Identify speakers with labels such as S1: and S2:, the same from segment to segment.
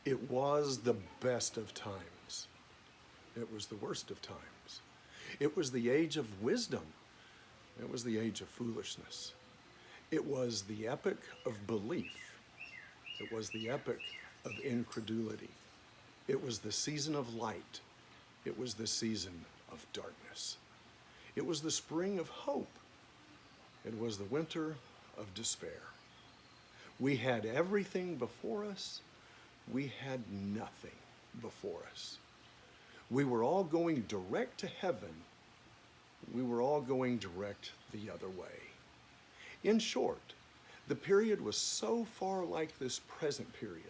S1: It was the best of times. It was the worst of times. It was the age of wisdom. It was the age of foolishness. It was the epoch of belief. It was the epoch of incredulity. It was the season of light. It was the season of darkness. It was the spring of hope. It was the winter of despair. We had everything before us. We had nothing before us. We were all going direct to heaven. We were all going direct the other way. In short, the period was so far like this present period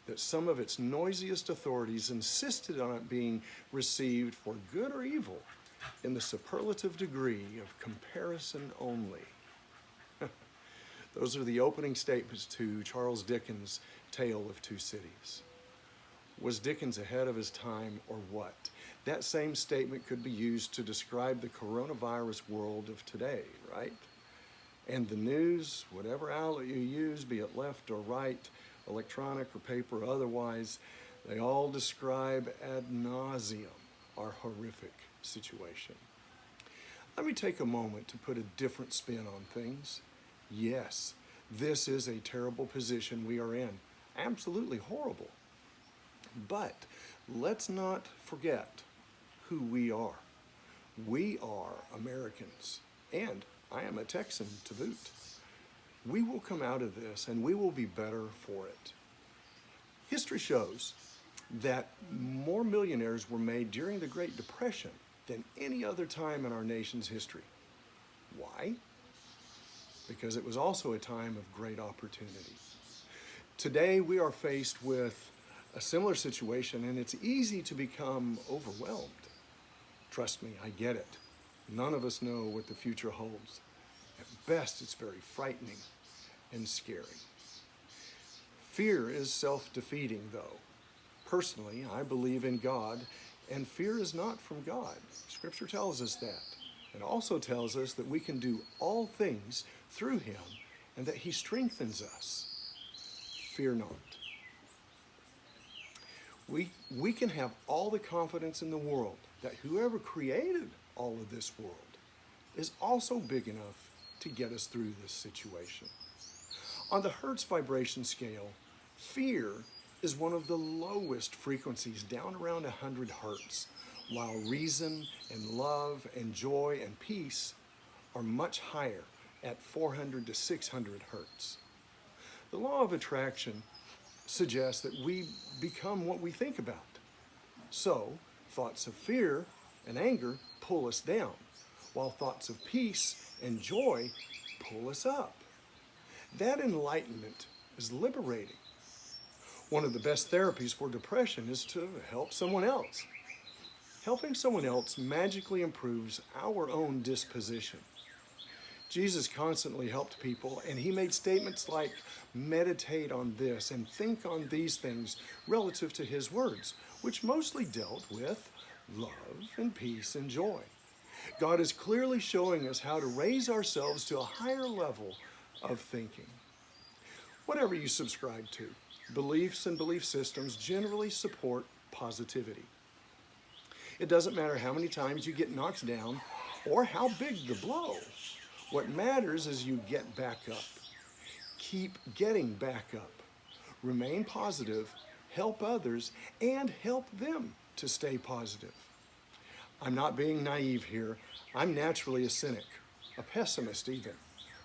S1: that some of its noisiest authorities insisted on it being received for good or evil in the superlative degree of comparison only. Those are the opening statements to Charles Dickens' Tale of Two Cities. Was Dickens ahead of his time or what? That same statement could be used to describe the coronavirus world of today, right? And the news, whatever outlet you use, be it left or right, electronic or paper or otherwise, they all describe ad nauseum our horrific situation. Let me take a moment to put a different spin on things. Yes, this is a terrible position we are in. Absolutely horrible. But let's not forget who we are. We are Americans, and I am a Texan to boot. We will come out of this and we will be better for it. History shows that more millionaires were made during the Great Depression than any other time in our nation's history. Why? Because it was also a time of great opportunity. Today we are faced with a similar situation, and it's easy to become overwhelmed. Trust me, I get it. None of us know what the future holds. At best, it's very frightening and scary. Fear is self-defeating, though. Personally, I believe in God, and fear is not from God. Scripture tells us that. It also tells us that we can do all things through Him and that He strengthens us. Fear not. We can have all the confidence in the world that whoever created all of this world is also big enough to get us through this situation. On the Hertz vibration scale, fear is one of the lowest frequencies, down around 100 Hertz, while reason and love and joy and peace are much higher at 400 to 600 Hertz. The law of attraction suggests that we become what we think about. So, thoughts of fear and anger pull us down, while thoughts of peace and joy pull us up. That enlightenment is liberating. One of the best therapies for depression is to help someone else. Helping someone else magically improves our own disposition. Jesus constantly helped people, and He made statements like, meditate on this and think on these things relative to His words, which mostly dealt with love and peace and joy. God is clearly showing us how to raise ourselves to a higher level of thinking. Whatever you subscribe to, beliefs and belief systems generally support positivity. It doesn't matter how many times you get knocked down or how big the blow. What matters is you get back up. Keep getting back up. Remain positive, help others, and help them to stay positive. I'm not being naive here. I'm naturally a cynic, a pessimist even,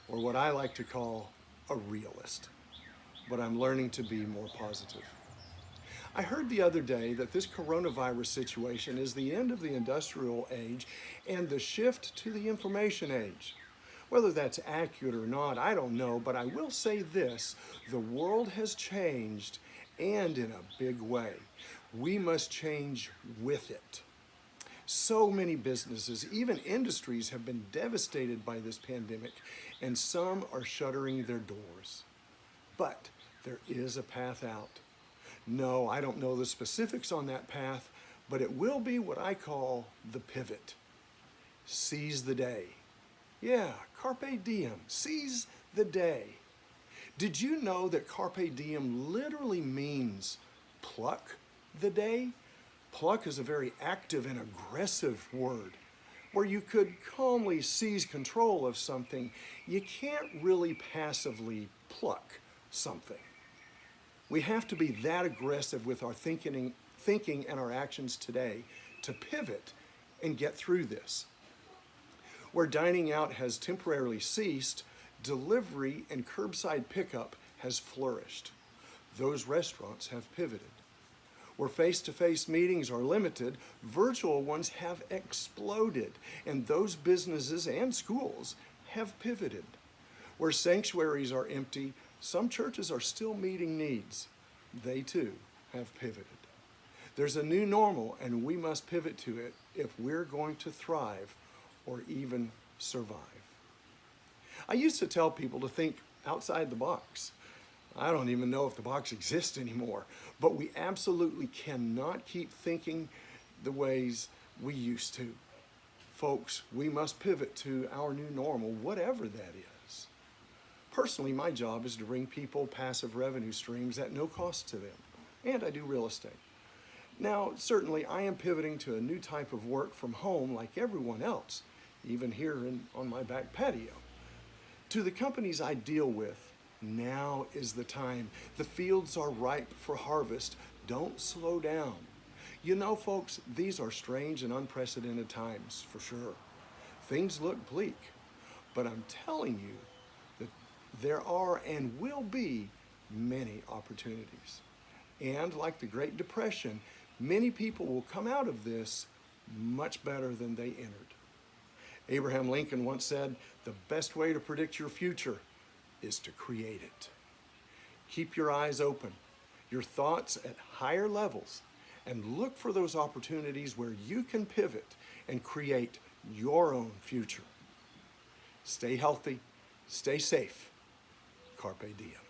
S1: or what I like to call a realist. But I'm learning to be more positive. I heard the other day that this coronavirus situation is the end of the industrial age and the shift to the information age. Whether that's accurate or not, I don't know, but I will say this: the world has changed, and in a big way. We must change with it. So many businesses, even industries, have been devastated by this pandemic, and some are shuttering their doors. But there is a path out. No, I don't know the specifics on that path, but it will be what I call the pivot. Seize the day. Yeah, carpe diem, seize the day. Did you know that carpe diem literally means pluck the day? Pluck is a very active and aggressive word where you could calmly seize control of something. You can't really passively pluck something. We have to be that aggressive with our thinking and our actions today to pivot and get through this. Where dining out has temporarily ceased, delivery and curbside pickup has flourished. Those restaurants have pivoted. Where face-to-face meetings are limited, virtual ones have exploded, and those businesses and schools have pivoted. Where sanctuaries are empty, some churches are still meeting needs. They too have pivoted. There's a new normal, and we must pivot to it if we're going to thrive or even survive. I used to tell people to think outside the box. I don't even know if the box exists anymore, but we absolutely cannot keep thinking the ways we used to. Folks, we must pivot to our new normal, whatever that is. Personally, my job is to bring people passive revenue streams at no cost to them, and I do real estate. Now, certainly I am pivoting to a new type of work from home like everyone else, even here on my back patio. To the companies I deal with, now is the time. The fields are ripe for harvest. Don't slow down. You know, folks, these are strange and unprecedented times, for sure. Things look bleak, but I'm telling you that there are and will be many opportunities. And like the Great Depression, many people will come out of this much better than they entered. Abraham Lincoln once said, "The best way to predict your future is to create it." Keep your eyes open, your thoughts at higher levels, and look for those opportunities where you can pivot and create your own future. Stay healthy, stay safe. Carpe diem.